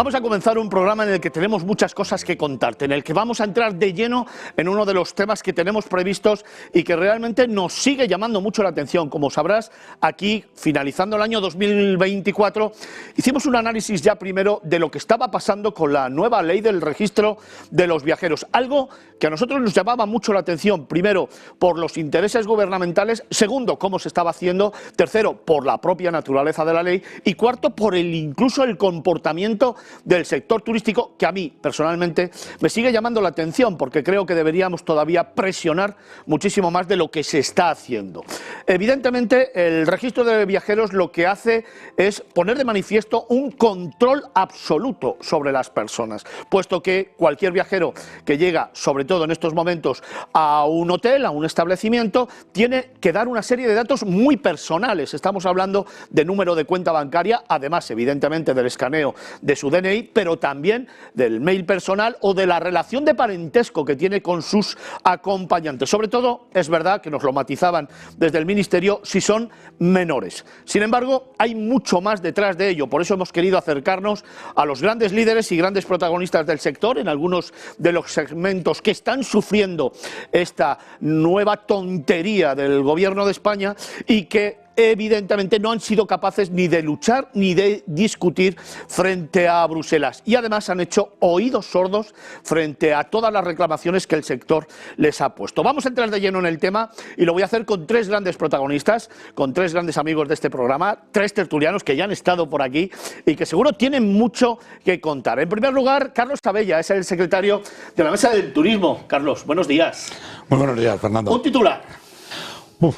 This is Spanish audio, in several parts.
Vamos a comenzar un programa en el que tenemos muchas cosas que contarte, en el que vamos a entrar de lleno en uno de los temas que tenemos previstos y que realmente nos sigue llamando mucho la atención. Como sabrás, aquí, finalizando el año 2024, hicimos un análisis ya primero de lo que estaba pasando con la nueva ley del registro de los viajeros, algo que a nosotros nos llamaba mucho la atención, primero, por los intereses gubernamentales, segundo, cómo se estaba haciendo, tercero, por la propia naturaleza de la ley y cuarto, por incluso el comportamiento del sector turístico, que a mí personalmente me sigue llamando la atención porque creo que deberíamos todavía presionar muchísimo más de lo que se está haciendo. Evidentemente, el registro de viajeros lo que hace es poner de manifiesto un control absoluto sobre las personas, puesto que cualquier viajero que llega, sobre todo en estos momentos, a un hotel, a un establecimiento, tiene que dar una serie de datos muy personales. Estamos hablando de número de cuenta bancaria, además, evidentemente, del escaneo de su DNI, pero también del mail personal o de la relación de parentesco que tiene con sus acompañantes. Sobre todo, es verdad que nos lo matizaban desde el Ministerio, si son menores. Sin embargo, hay mucho más detrás de ello. Por eso hemos querido acercarnos a los grandes líderes y grandes protagonistas del sector, en algunos de los segmentos que están sufriendo esta nueva tontería del Gobierno de España y que evidentemente no han sido capaces ni de luchar ni de discutir frente a Bruselas, y además han hecho oídos sordos frente a todas las reclamaciones que el sector les ha puesto. Vamos a entrar de lleno en el tema y lo voy a hacer con tres grandes protagonistas, con tres grandes amigos de este programa, tres tertulianos que ya han estado por aquí y que seguro tienen mucho que contar. En primer lugar, Carlos Abella es el secretario de la Mesa del Turismo. Carlos, buenos días. Muy buenos días, Fernando. Un titular.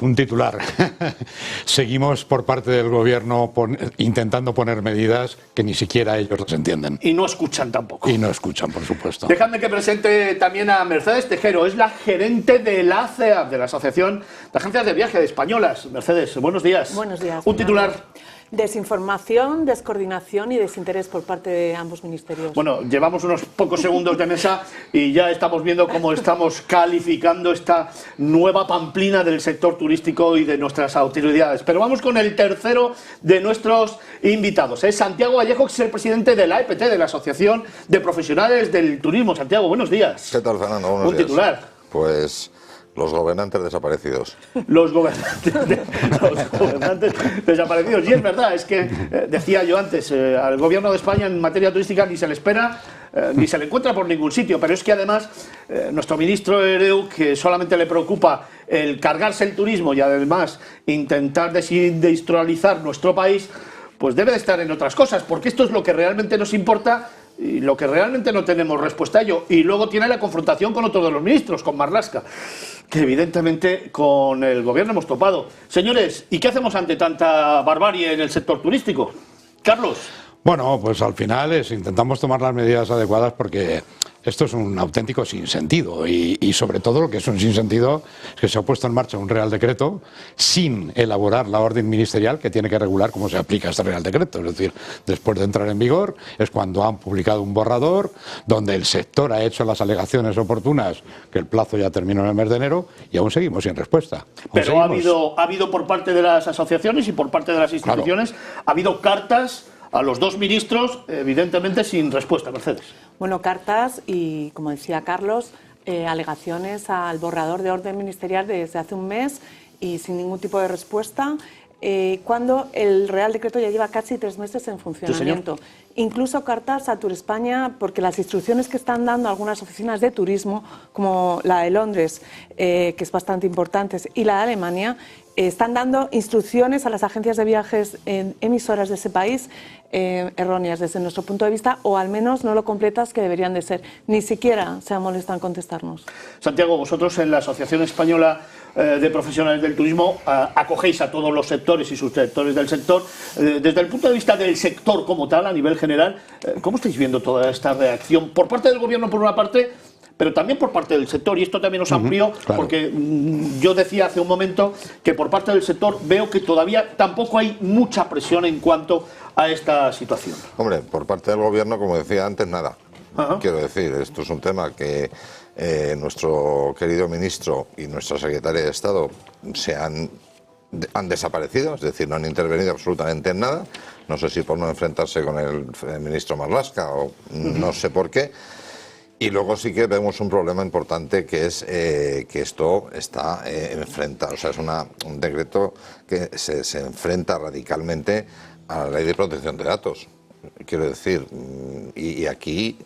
Un titular. Seguimos por parte del Gobierno intentando poner medidas que ni siquiera ellos las entienden. Y no escuchan tampoco. Y no escuchan, por supuesto. Dejadme que presente también a Mercedes Tejero, es la gerente de la ACEA, de la Asociación de Agencias de Viaje Españolas. Mercedes, buenos días. Buenos días. Un titular. Desinformación, descoordinación y desinterés por parte de ambos ministerios. Bueno, llevamos unos pocos segundos de mesa y ya estamos viendo cómo estamos calificando esta nueva pamplina del sector turístico y de nuestras autoridades. Pero vamos con el tercero de nuestros invitados. Es Santiago Vallejo, que es el presidente de la AEPT, de la Asociación de Profesionales del Turismo. Santiago, buenos días. ¿Qué tal, Fernando? Buenos días. Un titular. Pues los gobernantes desaparecidos. Los gobernantes desaparecidos. Y es verdad, es que decía yo antes, al Gobierno de España en materia turística ni se le espera, ni se le encuentra por ningún sitio. Pero es que además nuestro ministro Ereu, que solamente le preocupa el cargarse el turismo y además intentar desindustrializar nuestro país, pues debe de estar en otras cosas, porque esto es lo que realmente nos importa y lo que realmente no tenemos respuesta a ello. Y luego tiene la confrontación con otro de los ministros, con Marlaska, que evidentemente con el Gobierno hemos topado. Señores, ¿y qué hacemos ante tanta barbarie en el sector turístico? Carlos. Bueno, pues al final intentamos tomar las medidas adecuadas porque esto es un auténtico sinsentido y sobre todo lo que es un sinsentido es que se ha puesto en marcha un Real Decreto sin elaborar la orden ministerial que tiene que regular cómo se aplica este Real Decreto. Es decir, después de entrar en vigor es cuando han publicado un borrador donde el sector ha hecho las alegaciones oportunas, que el plazo ya terminó en el mes de enero y aún seguimos sin respuesta. Pero ha habido por parte de las asociaciones y por parte de las instituciones, claro, ha habido cartas a los dos ministros, evidentemente sin respuesta. Mercedes. Bueno, cartas y, como decía Carlos, alegaciones al borrador de orden ministerial desde hace un mes y sin ningún tipo de respuesta, cuando el Real Decreto ya lleva casi 3 meses en funcionamiento. Sí, incluso cartas a Turespaña, porque las instrucciones que están dando algunas oficinas de turismo, como la de Londres, que es bastante importante, y la de Alemania, están dando instrucciones a las agencias de viajes emisoras de ese país erróneas desde nuestro punto de vista, o al menos no lo completas que deberían de ser. Ni siquiera se molestan en contestarnos. Santiago, vosotros en la Asociación Española de Profesionales del Turismo acogéis a todos los sectores y subsectores del sector. Desde el punto de vista del sector como tal, a nivel general, ¿cómo estáis viendo toda esta reacción por parte del Gobierno por una parte, pero también por parte del sector? Y esto también os amplió, claro, porque yo decía hace un momento que por parte del sector veo que todavía tampoco hay mucha presión en cuanto a esta situación. Hombre, por parte del Gobierno, como decía antes, nada. Quiero decir, esto es un tema que nuestro querido ministro y nuestra secretaria de Estado se han han desaparecido, es decir, no han intervenido absolutamente en nada. No sé si por no enfrentarse con el ministro Marlaska o no sé por qué. Y luego sí que vemos un problema importante, que es que esto está enfrentado, o sea, es un decreto que se enfrenta radicalmente a la ley de protección de datos. Quiero decir, y aquí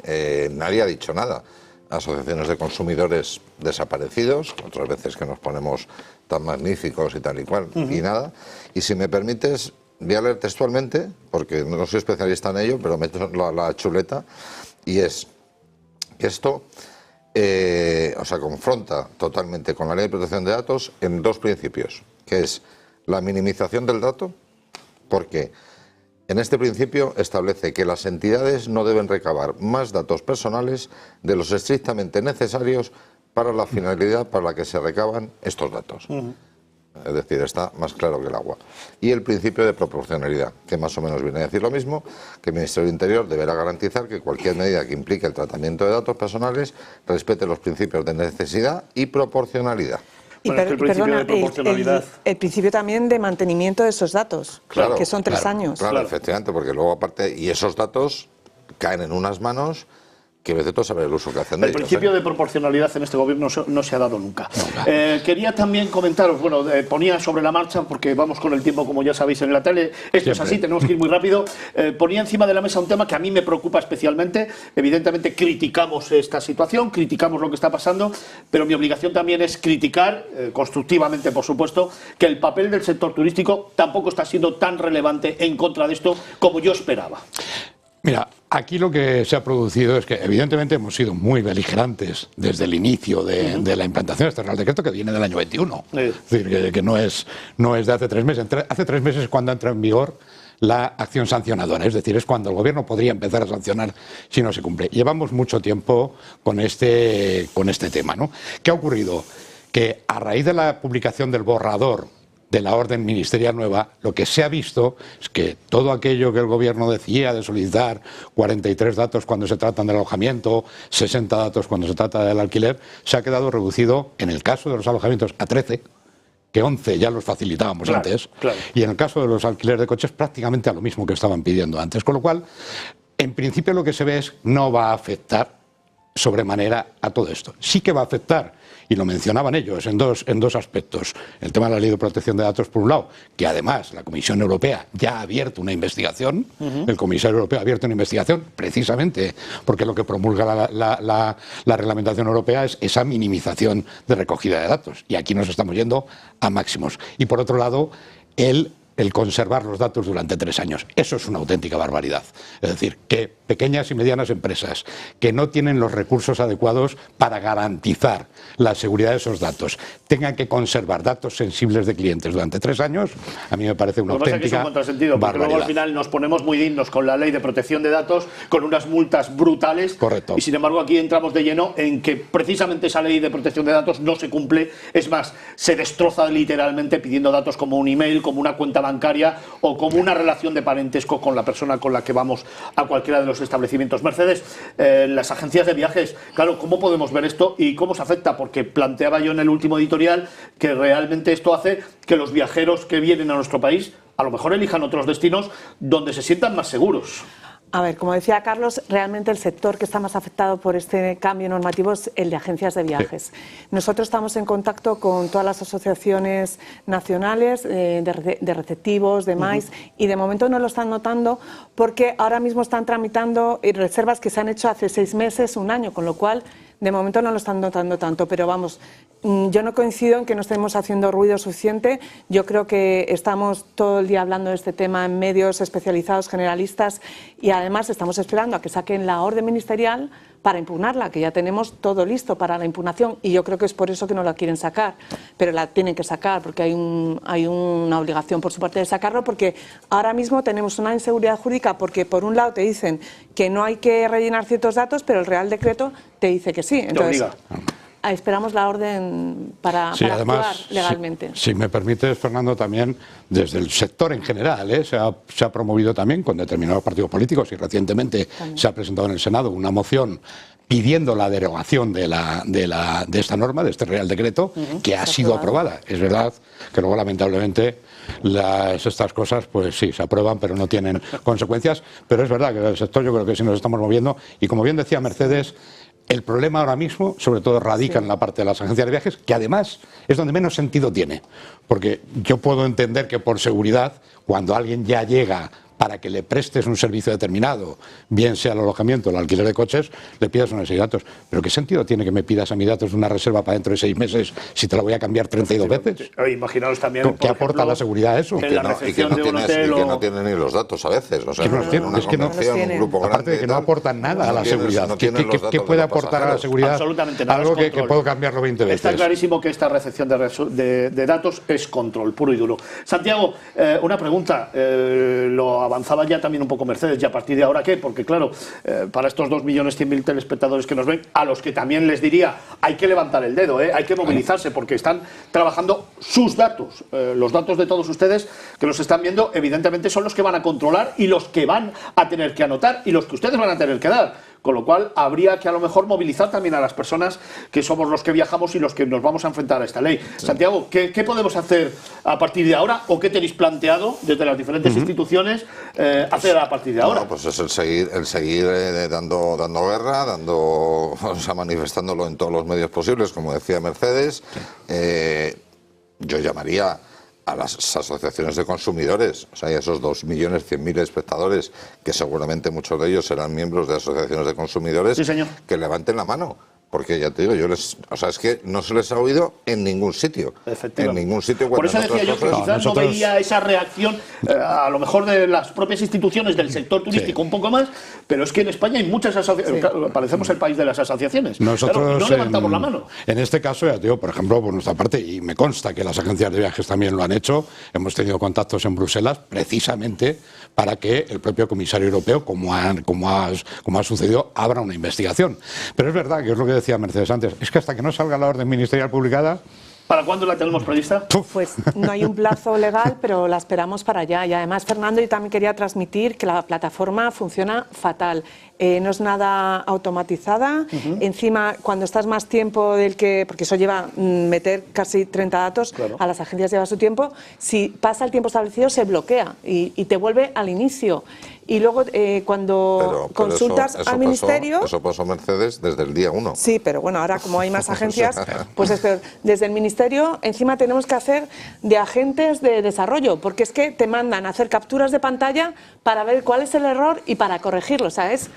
nadie ha dicho nada. Asociaciones de consumidores desaparecidos, otras veces que nos ponemos tan magníficos y tal y cual, y nada. Y si me permites, voy a leer textualmente, porque no soy especialista en ello, pero meto la chuleta, y es que esto confronta totalmente con la ley de protección de datos en dos principios, que es la minimización del dato, porque en este principio establece que las entidades no deben recabar más datos personales de los estrictamente necesarios para la finalidad para la que se recaban estos datos. Es decir, está más claro que el agua. Y el principio de proporcionalidad, que más o menos viene a decir lo mismo, que el Ministerio del Interior deberá garantizar que cualquier medida que implique el tratamiento de datos personales respete los principios de necesidad y proporcionalidad. Y Bueno, es que el principio de proporcionalidad... el principio también de mantenimiento de esos datos, Claro, que son 3 años. Claro, efectivamente, porque luego aparte, y esos datos caen en unas manos que vez de todo saber el uso que hacen de El ellos. principio de proporcionalidad en este gobierno no se ha dado nunca. Quería también comentaros, bueno, ponía sobre la marcha, porque vamos con el tiempo, como ya sabéis, en la tele, esto es así, tenemos que ir muy rápido, ponía encima de la mesa un tema que a mí me preocupa especialmente. Evidentemente criticamos esta situación, criticamos lo que está pasando, pero mi obligación también es criticar, constructivamente por supuesto, que el papel del sector turístico tampoco está siendo tan relevante en contra de esto como yo esperaba. Mira, aquí lo que se ha producido es que evidentemente hemos sido muy beligerantes desde el inicio de la implantación de este Real Decreto, que viene del año 21. Es decir, que no es de hace 3 meses. Hace 3 meses es cuando entra en vigor la acción sancionadora, es decir, es cuando el gobierno podría empezar a sancionar si no se cumple. Llevamos mucho tiempo con este tema, ¿no? ¿Qué ha ocurrido? Que a raíz de la publicación del borrador de la orden ministerial nueva, lo que se ha visto es que todo aquello que el gobierno decía de solicitar 43 datos cuando se tratan del alojamiento, 60 datos cuando se trata del alquiler, se ha quedado reducido, en el caso de los alojamientos, a 13, que 11 ya los facilitábamos antes, y en el caso de los alquileres de coches prácticamente a lo mismo que estaban pidiendo antes, con lo cual, en principio lo que se ve es que no va a afectar sobremanera a todo esto. Sí que va a afectar, y lo mencionaban ellos en dos aspectos. El tema de la ley de protección de datos, por un lado, que además la Comisión Europea ya ha abierto una investigación, el comisario europeo ha abierto una investigación precisamente porque lo que promulga la reglamentación europea es esa minimización de recogida de datos. Y aquí nos estamos yendo a máximos. Y por otro lado, el conservar los datos durante 3 años. Eso es una auténtica barbaridad. Es decir, que pequeñas y medianas empresas que no tienen los recursos adecuados para garantizar la seguridad de esos datos tengan que conservar datos sensibles de clientes durante 3 años, a mí me parece una auténtica es un contrasentido, porque barbaridad. luego al final nos ponemos muy dignos con la ley de protección de datos, con unas multas brutales. Correcto. Y sin embargo aquí entramos de lleno en que precisamente esa ley de protección de datos no se cumple. Es más, se destroza literalmente pidiendo datos como un email, como una cuenta bancaria o como una relación de parentesco con la persona con la que vamos a cualquiera de los establecimientos. Mercedes, las agencias de viajes, claro, ¿cómo podemos ver esto y cómo se afecta? Porque planteaba yo en el último editorial que realmente esto hace que los viajeros que vienen a nuestro país a lo mejor elijan otros destinos donde se sientan más seguros. A ver, como decía Carlos, realmente el sector que está más afectado por este cambio normativo es el de agencias de viajes. Sí. Nosotros estamos en contacto con todas las asociaciones nacionales de receptivos, de MAIS, y de momento no lo están notando porque ahora mismo están tramitando reservas que se han hecho hace 6 meses, 1 año, con lo cual de momento no lo están notando tanto, pero vamos, yo no coincido en que no estemos haciendo ruido suficiente. Yo creo que estamos todo el día hablando de este tema en medios especializados, generalistas, y además estamos esperando a que saquen la orden ministerial para impugnarla, que ya tenemos todo listo para la impugnación, y yo creo que es por eso que no la quieren sacar, pero la tienen que sacar porque hay una obligación por su parte de sacarlo, porque ahora mismo tenemos una inseguridad jurídica, porque por un lado te dicen que no hay que rellenar ciertos datos, pero el Real Decreto te dice que sí. Entonces, esperamos la orden para además, actuar legalmente. Si me permites, Fernando, también desde el sector en general se ha promovido también con determinados partidos políticos y recientemente se ha presentado en el Senado una moción pidiendo la derogación de esta norma, de este Real Decreto, que ha sido aprobada. Es verdad que luego, lamentablemente, estas cosas, pues sí, se aprueban, pero no tienen consecuencias. Pero es verdad que el sector, yo creo que sí nos estamos moviendo. Y como bien decía Mercedes, el problema ahora mismo, sobre todo, radica en la parte de las agencias de viajes, que además es donde menos sentido tiene. Porque yo puedo entender que por seguridad, cuando alguien ya llega para que le prestes un servicio determinado, bien sea el alojamiento o el alquiler de coches, le pidas una serie de datos. Pero ¿qué sentido tiene que me pidas a mis datos de una reserva para dentro de 6 meses si te la voy a cambiar 32 veces? Imaginaos también, ¿Qué aporta la seguridad eso? Y que no tiene ni los datos a veces. O sea, un grupo grande, aparte de que no aportan nada a la seguridad. ¿Qué puede aportar a la seguridad? Absolutamente nada. Algo que puedo cambiarlo 20 veces. Está clarísimo que esta recepción de datos es control puro y duro. Santiago, una pregunta. Lo avanzaba ya también un poco Mercedes, y a partir de ahora ¿qué? Porque claro, para estos 2.100.000 telespectadores que nos ven, a los que también les diría, hay que levantar el dedo, hay que movilizarse, porque están trabajando sus datos, los datos de todos ustedes que los están viendo, evidentemente son los que van a controlar y los que van a tener que anotar y los que ustedes van a tener que dar. Con lo cual, habría que a lo mejor movilizar también a las personas que somos los que viajamos y los que nos vamos a enfrentar a esta ley. Sí. Santiago, ¿qué podemos hacer a partir de ahora o qué tenéis planteado desde las diferentes instituciones hacer a partir de ahora? Pues es el seguir dando guerra, manifestándolo en todos los medios posibles, como decía Mercedes. Yo llamaría a las asociaciones de consumidores, o sea, esos 2.100.000 espectadores, que seguramente muchos de ellos serán miembros de asociaciones de consumidores, sí, señor, que levanten la mano. Porque ya te digo, es que no se les ha oído en ningún sitio. En ningún sitio. Por eso decía yo que quizás no veía esa reacción, a lo mejor de las propias instituciones del sector turístico un poco más, pero es que en España hay muchas asociaciones, parecemos el país de las asociaciones. Nosotros claro, y no levantamos la mano. En este caso, ya te digo, por ejemplo, por nuestra parte, y me consta que las agencias de viajes también lo han hecho, hemos tenido contactos en Bruselas precisamente para que el propio comisario europeo, como ha sucedido, abra una investigación. Pero es verdad que es lo que decía Mercedes antes, es que hasta que no salga la orden ministerial publicada... ¿Para cuándo la tenemos prevista? Pues no hay un plazo legal, pero la esperamos para allá. Y además, Fernando, yo también quería transmitir que la plataforma funciona fatal. No es nada automatizada. Encima, cuando estás más tiempo del que... Porque eso lleva meter casi 30 datos, claro, a las agencias lleva su tiempo. Si pasa el tiempo establecido, se bloquea y te vuelve al inicio. Y luego, cuando consultas al ministerio... Eso pasó, Mercedes, desde el día 1. Sí, pero bueno, ahora como hay más agencias, pues es peor. Desde el ministerio, encima tenemos que hacer de agentes de desarrollo, porque es que te mandan a hacer capturas de pantalla para ver cuál es el error y para corregirlo, o sea, es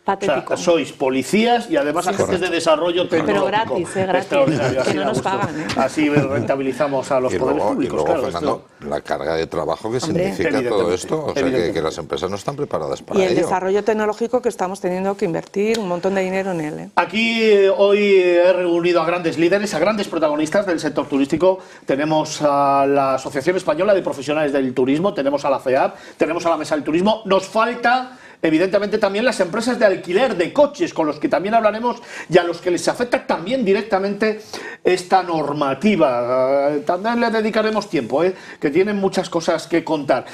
patético. O sea, sois policías y además agentes de desarrollo tecnológico. Pero gratis, gratis, que no nos pagan. Así rentabilizamos a los poderes públicos. Y luego, claro, Fernando, la carga de trabajo que significa todo esto, o sea, que las empresas no están preparadas para ello. Y el desarrollo tecnológico que estamos teniendo que invertir un montón de dinero en él. Aquí hoy he reunido a grandes líderes, a grandes protagonistas del sector turístico. Tenemos a la Asociación Española de Profesionales del Turismo, tenemos a la FEAP, tenemos a la Mesa del Turismo. Nos falta... evidentemente también las empresas de alquiler de coches, con los que también hablaremos y a los que les afecta también directamente esta normativa. También le dedicaremos tiempo, que tienen muchas cosas que contar.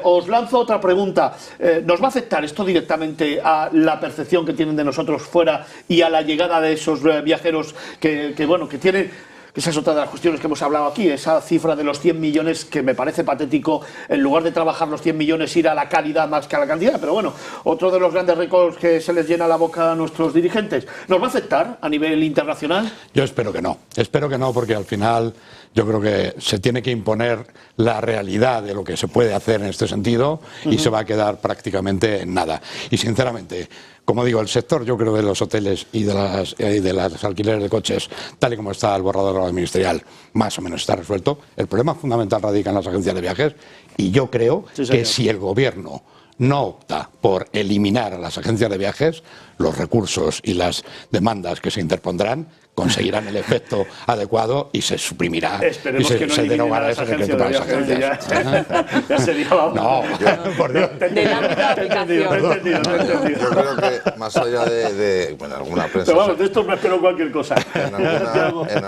Os lanzo otra pregunta. ¿Nos va a afectar esto directamente a la percepción que tienen de nosotros fuera y a la llegada de esos viajeros que tienen... Esa es otra de las cuestiones que hemos hablado aquí, esa cifra de los 100 millones que me parece patético, en lugar de trabajar los 100 millones ir a la calidad más que a la cantidad, pero bueno, otro de los grandes récords que se les llena la boca a nuestros dirigentes. ¿Nos va a afectar a nivel internacional? Yo espero que no, porque al final yo creo que se tiene que imponer la realidad de lo que se puede hacer en este sentido y se va a quedar prácticamente en nada. Y sinceramente, como digo, el sector, yo creo, de los hoteles y de las alquileres de coches, tal y como está el borrador ministerial, más o menos está resuelto. El problema fundamental radica en las agencias de viajes y yo creo que si el gobierno no opta por eliminar a las agencias de viajes, los recursos y las demandas que se interpondrán conseguirán el efecto adecuado y se suprimirá. Esperemos y que no se derogará ese decreto para las agencias. Ya sería, vamos. No, por Dios. Del ámbito de aplicación. Yo creo que más allá bueno, alguna prensa... Pero vamos, de esto me espero cualquier cosa. En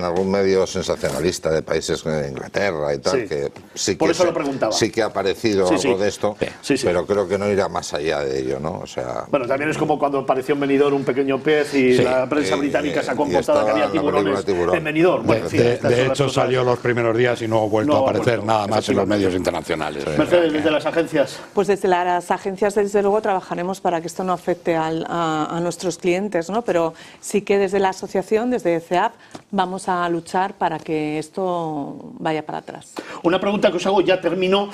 algún medio sensacionalista de países como Inglaterra y tal, Sí. que sí Por que eso lo preguntaba. sí que ha aparecido Sí, algo sí. de esto, Sí, sí. pero creo que no irá más allá de ello, ¿no? O sea, Bueno, también es como cuando apareció en Benidorm un pequeño pez y Sí. la prensa británica sacó en Y portada que estaba había la película tiburones Tiburón. en Benidorm. Bueno, en fin, estas son De las hecho, cosas. salió los primeros días y no ha vuelto No a ha aparecer vuelto, nada más en los efectivamente. medios internacionales. Mercedes, desde las agencias. Pues desde las agencias, desde luego, trabajaremos para que esto no afecte a nuestros clientes, ¿no? Pero sí que desde la asociación, desde CEAP, vamos a luchar para que esto vaya para atrás. Una pregunta que os hago, ya termino.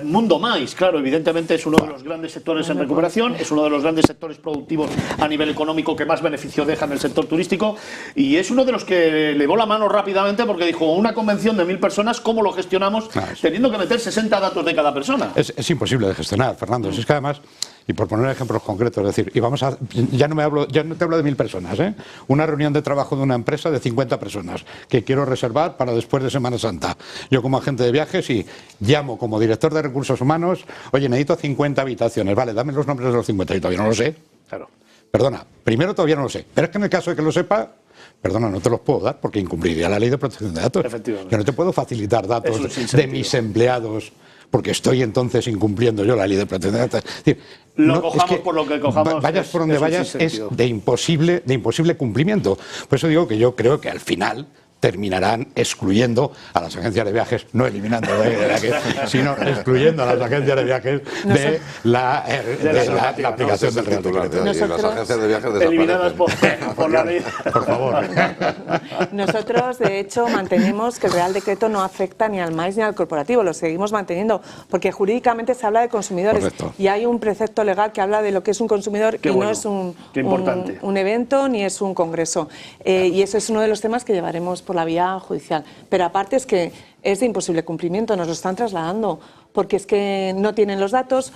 Mundo Mais, claro, evidentemente es uno de los grandes sectores en recuperación, es uno de los grandes sectores productivos a nivel económico que más beneficio deja en el sector turístico y es uno de los que levó la mano rápidamente porque dijo, una convención de 1000 personas, ¿cómo lo gestionamos teniendo que meter 60 datos de cada persona? Es imposible de gestionar, Fernando. Si es que además, y por poner ejemplos concretos, es decir, y vamos a, ya no te hablo de 1000 personas, ¿eh? Una reunión de trabajo de una empresa de 50 personas que quiero reservar para después de Semana Santa. Yo como agente de viajes y llamo como director de recursos humanos, oye, necesito 50 habitaciones, vale, dame los nombres de los 50 y todavía no lo sé. Claro. Perdona, primero todavía no lo sé, pero es que en el caso de que lo sepa, perdona, no te los puedo dar porque incumpliría la ley de protección de datos. Efectivamente. Yo no te puedo facilitar datos Es un de sinsentido. mis empleados porque estoy entonces incumpliendo yo la ley de protección de datos. Es decir, Lo cojamos por lo que cojamos, Vayas por donde es un vayas, es sinsentido. de imposible cumplimiento. Por eso digo que yo creo que al final terminarán excluyendo a las agencias de viajes, no eliminando sino excluyendo a las agencias de viajes de la aplicación del Real Decreto. y las Nosotros- agencias de viajes Eliminadas desaparecen. por la ley. Por favor. Nosotros, de hecho, mantenemos que el Real Decreto no afecta ni al MAIS ni al corporativo, lo seguimos manteniendo, porque jurídicamente se habla de consumidores. Correcto. Y hay un precepto legal que habla de lo que es un consumidor Qué y bueno, no es qué importante. un evento ni es un congreso. Y ese es uno de los temas que llevaremos por la vía judicial. Pero aparte es que es de imposible cumplimiento, nos lo están trasladando, porque es que no tienen los datos.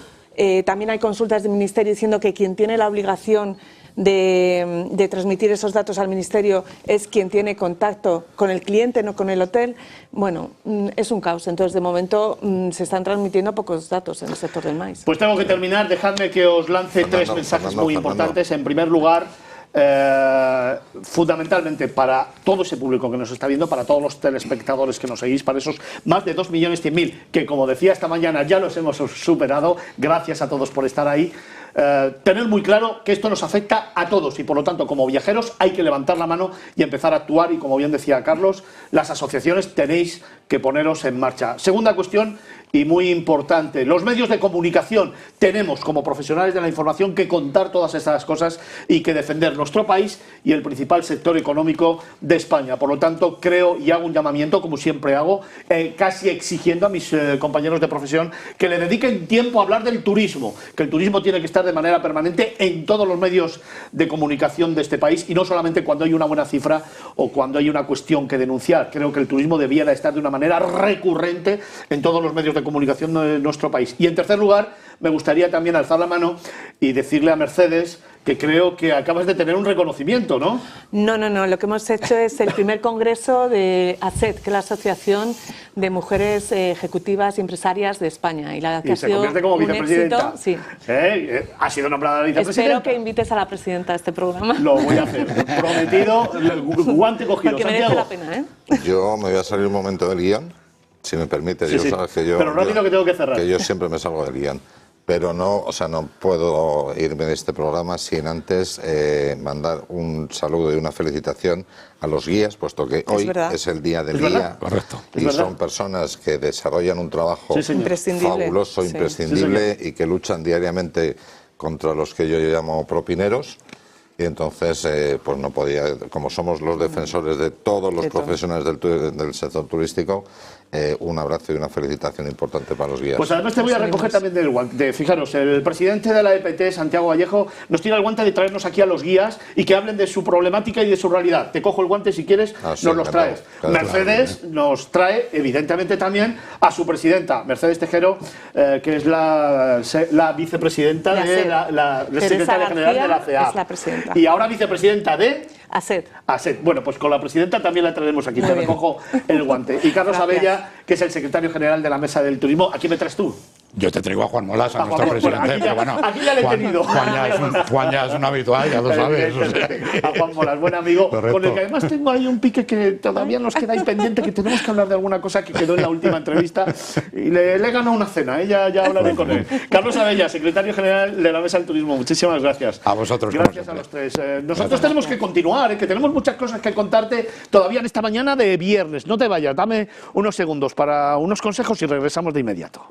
También hay consultas del Ministerio diciendo que quien tiene la obligación de transmitir esos datos al Ministerio es quien tiene contacto con el cliente, no con el hotel. Bueno, es un caos. Entonces, de momento, se están transmitiendo pocos datos en el sector del maíz. Pues tengo que terminar, dejadme que os lance tres mensajes muy importantes. En primer lugar, fundamentalmente para todo ese público que nos está viendo, para todos los telespectadores que nos seguís, para esos más de 2.100.000, que como decía esta mañana ya los hemos superado, gracias a todos por estar ahí. Tener muy claro que esto nos afecta a todos y por lo tanto como viajeros hay que levantar la mano y empezar a actuar y como bien decía Carlos, las asociaciones tenéis que poneros en marcha. Segunda cuestión y muy importante, los medios de comunicación tenemos como profesionales de la información que contar todas estas cosas y que defender nuestro país y el principal sector económico de España. Por lo tanto creo y hago un llamamiento como siempre hago, casi exigiendo a mis compañeros de profesión que le dediquen tiempo a hablar del turismo, que el turismo tiene que estar de manera permanente en todos los medios de comunicación de este país y no solamente cuando hay una buena cifra o cuando hay una cuestión que denunciar. Creo que el turismo debiera estar de una manera recurrente en todos los medios de comunicación de nuestro país. Y en tercer lugar, me gustaría también alzar la mano y decirle a Mercedes que creo que acabas de tener un reconocimiento, ¿no? No, lo que hemos hecho es el primer congreso de ASET, que es la Asociación de Mujeres Ejecutivas y Empresarias de España. Y la que Y ha se sido convierte como un vicepresidenta. éxito, sí. Ha sido nombrada vicepresidenta. Espero que invites a la presidenta a este programa. Lo voy a hacer. Prometido, guante cogido. Porque merece Santiago. la pena, ¿eh? Yo me voy a salir un momento del guión, si me permite. Sí, Yo sí. sabes que yo, Pero rápido que tengo que cerrar. Que yo siempre me salgo del guión. Pero no, o sea, no puedo irme de este programa sin antes mandar un saludo y una felicitación a los guías, puesto que hoy verdad. es el día del Es guía. verdad. Correcto. Es Y verdad. son personas que desarrollan un trabajo Sí, señor. Imprescindible. fabuloso, Sí. imprescindible y que luchan diariamente contra los que yo llamo propineros. Y entonces, pues no podía, como somos los defensores de todos los De todo. profesionales del sector turístico, un abrazo y una felicitación importante para los guías. Pues además te voy a recoger también del guante. Fijaros, el presidente de la EPT, Santiago Vallejo, nos tira el guante de traernos aquí a los guías y que hablen de su problemática y de su realidad. Te cojo el guante si quieres, Sí, nos los traes. claro, Mercedes nos trae, evidentemente, también a su presidenta, Mercedes Tejero, que es la vicepresidenta La de SED. la Teresa secretaria general de la García CEA. es la presidenta. Y ahora vicepresidenta de... ASET. ASET. Bueno, pues con la presidenta también la traeremos aquí, Muy te bien. recojo el guante. Y Carlos Gracias. Abella, que es el secretario general de la Mesa del Turismo, ¿a quién me traes tú? Yo te traigo a Juan Molas, a A nuestro Juan, bueno, presidente, aquí ya- pero bueno, aquí ya le he tenido. Juan ya es un habitual, ya lo sabes. o sea. A Juan Molas, buen amigo, Correcto. con el que además tengo ahí un pique que todavía nos queda ahí pendiente, que tenemos que hablar de alguna cosa que quedó en la última entrevista y le ganó una cena, ya hablaré con él. Carlos Abella, secretario general de la Mesa del Turismo, muchísimas gracias. A vosotros, como Gracias a siempre. los tres. Nosotros tenemos que continuar, que tenemos muchas cosas que contarte todavía en esta mañana de viernes. No te vayas, dame unos segundos para unos consejos y regresamos de inmediato.